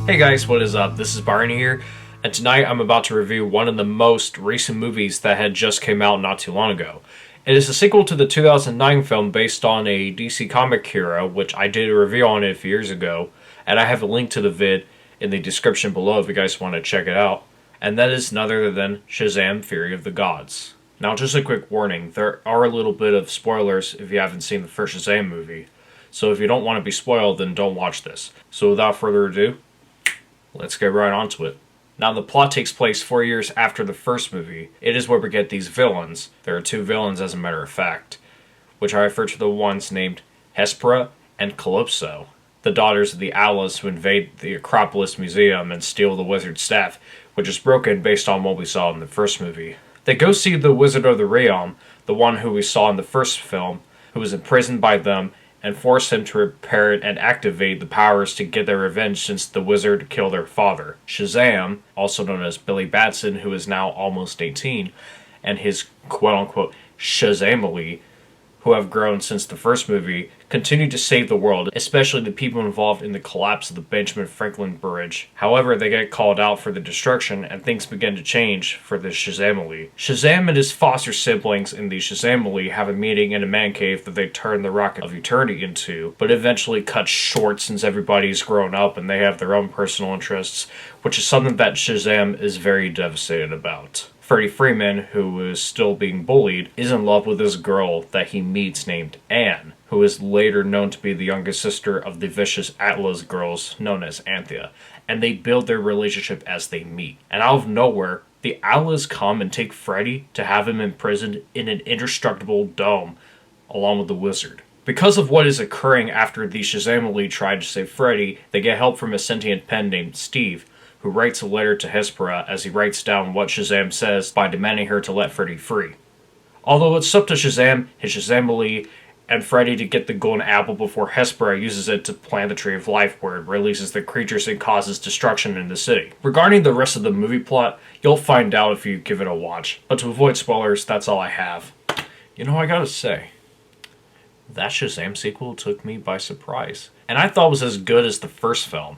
Hey guys, what is up? This is Byron here, and tonight I'm about to review one of the most recent movies that had just came out not too long ago. It is a sequel to the 2009 film based on a DC comic hero, which I did a review on it a few years ago, and I have a link to the vid in the description below if you guys want to check it out. And that is none other than Shazam! Fury of the Gods. Now just a quick warning, there are a little bit of spoilers if you haven't seen the first Shazam movie. So if you don't want to be spoiled, then don't watch this. So without further ado, let's get right onto it. Now the plot takes place 4 years after the first movie. It is where we get these villains. There are two villains as a matter of fact, which I refer to the ones named Hespera and Calypso, the daughters of the Atlas who invade the Acropolis Museum and steal the wizard's staff, which is broken based on what we saw in the first movie. They go see the Wizard of the Realm, the one who we saw in the first film, who was imprisoned by them, and force him to repair it and activate the powers to get their revenge since the wizard killed their father. Shazam, also known as Billy Batson, who is now almost 18, and his quote-unquote Shazamily, who have grown since the first movie, continue to save the world, especially the people involved in the collapse of the Benjamin Franklin Bridge. However, they get called out for the destruction, and things begin to change for the Shazamily. Shazam and his foster siblings in the Shazamily have a meeting in a man cave that they turn the Rocket of Eternity into, but eventually cut short since everybody's grown up and they have their own personal interests, which is something that Shazam is very devastated about. Freddie Freeman, who is still being bullied, is in love with this girl that he meets named Anne, who is later known to be the youngest sister of the vicious Atlas girls known as Anthea, and they build their relationship as they meet. And out of nowhere, the Atlas come and take Freddie to have him imprisoned in an indestructible dome along with the wizard. Because of what is occurring after the Shazamily try to save Freddie, they get help from a sentient pen named Steve, who writes a letter to Hespera as he writes down what Shazam says by demanding her to let Freddie free. Although it's up to Shazam, his Shazamily, and Freddie to get the golden apple before Hespera uses it to plant the Tree of Life, where it releases the creatures and causes destruction in the city. Regarding the rest of the movie plot, you'll find out if you give it a watch, but to avoid spoilers, that's all I have. You know, I gotta say, that Shazam sequel took me by surprise, and I thought it was as good as the first film.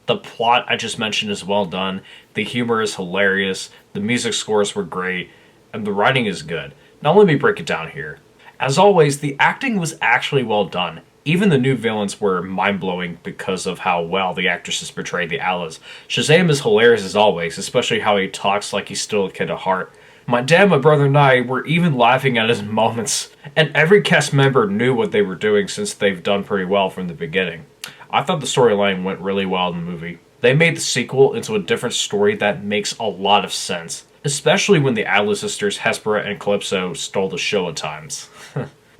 The plot I just mentioned is well done, the humor is hilarious, the music scores were great, and the writing is good. Now let me break it down here. As always, the acting was actually well done. Even the new villains were mind-blowing because of how well the actresses portrayed the Atlas. Shazam is hilarious as always, especially how he talks like he's still a kid at heart. My dad, my brother, and I were even laughing at his moments, and every cast member knew what they were doing since they've done pretty well from the beginning. I thought the storyline went really well in the movie. They made the sequel into a different story that makes a lot of sense, especially when the Atlas sisters Hespera and Calypso stole the show at times.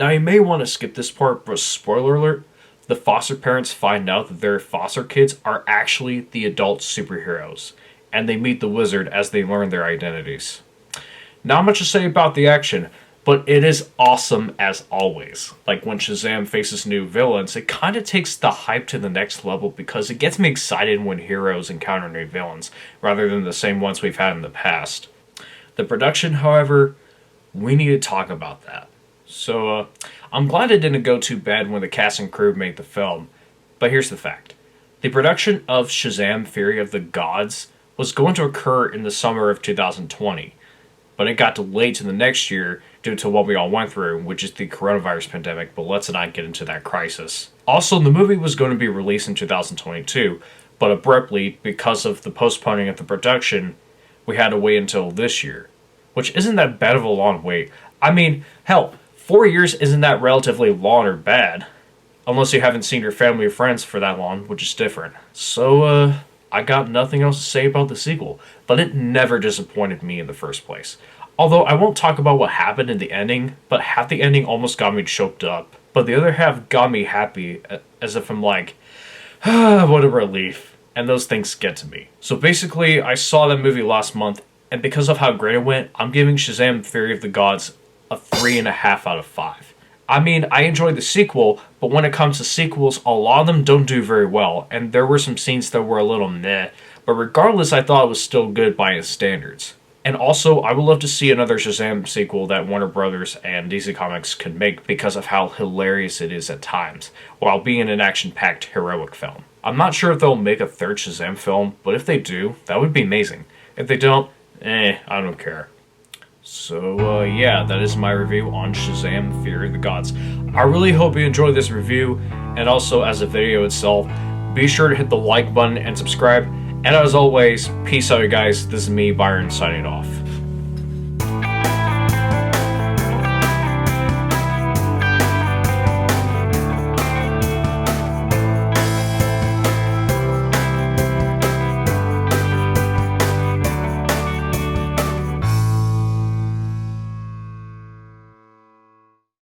Now you may want to skip this part, but spoiler alert, the foster parents find out that their foster kids are actually the adult superheroes, and they meet the wizard as they learn their identities. Not much to say about the action, but it is awesome as always. Like when Shazam faces new villains, it kind of takes the hype to the next level because it gets me excited when heroes encounter new villains, rather than the same ones we've had in the past. The production, however, we need to talk about that. So, I'm glad it didn't go too bad when the cast and crew made the film, but here's the fact. The production of Shazam! Fury of the Gods was going to occur in the summer of 2020, but it got delayed to the next year due to what we all went through, which is the coronavirus pandemic, but let's not get into that crisis. Also, the movie was going to be released in 2022, but abruptly, because of the postponing of the production, we had to wait until this year, which isn't that bad of a long wait. I mean, hell, 4 years isn't that relatively long or bad, unless you haven't seen your family or friends for that long, which is different. So, I got nothing else to say about the sequel, but it never disappointed me in the first place. Although I won't talk about what happened in the ending, but half the ending almost got me choked up, but the other half got me happy, as if I'm like, what a relief, and those things get to me. So basically, I saw that movie last month, and because of how great it went, I'm giving Shazam! Fury of the Gods a 3.5 out of 5. I mean, I enjoyed the sequel, but when it comes to sequels, a lot of them don't do very well, and there were some scenes that were a little meh, but regardless, I thought it was still good by its standards. And also, I would love to see another Shazam sequel that Warner Brothers and DC Comics could make because of how hilarious it is at times, while being an action-packed heroic film. I'm not sure if they'll make a third Shazam film, but if they do, that would be amazing. If they don't, I don't care. So, yeah, that is my review on Shazam! Fury of the Gods. I really hope you enjoyed this review, and also as a video itself. Be sure to hit the like button and subscribe. And as always, peace out, you guys. This is me, Byron, signing off.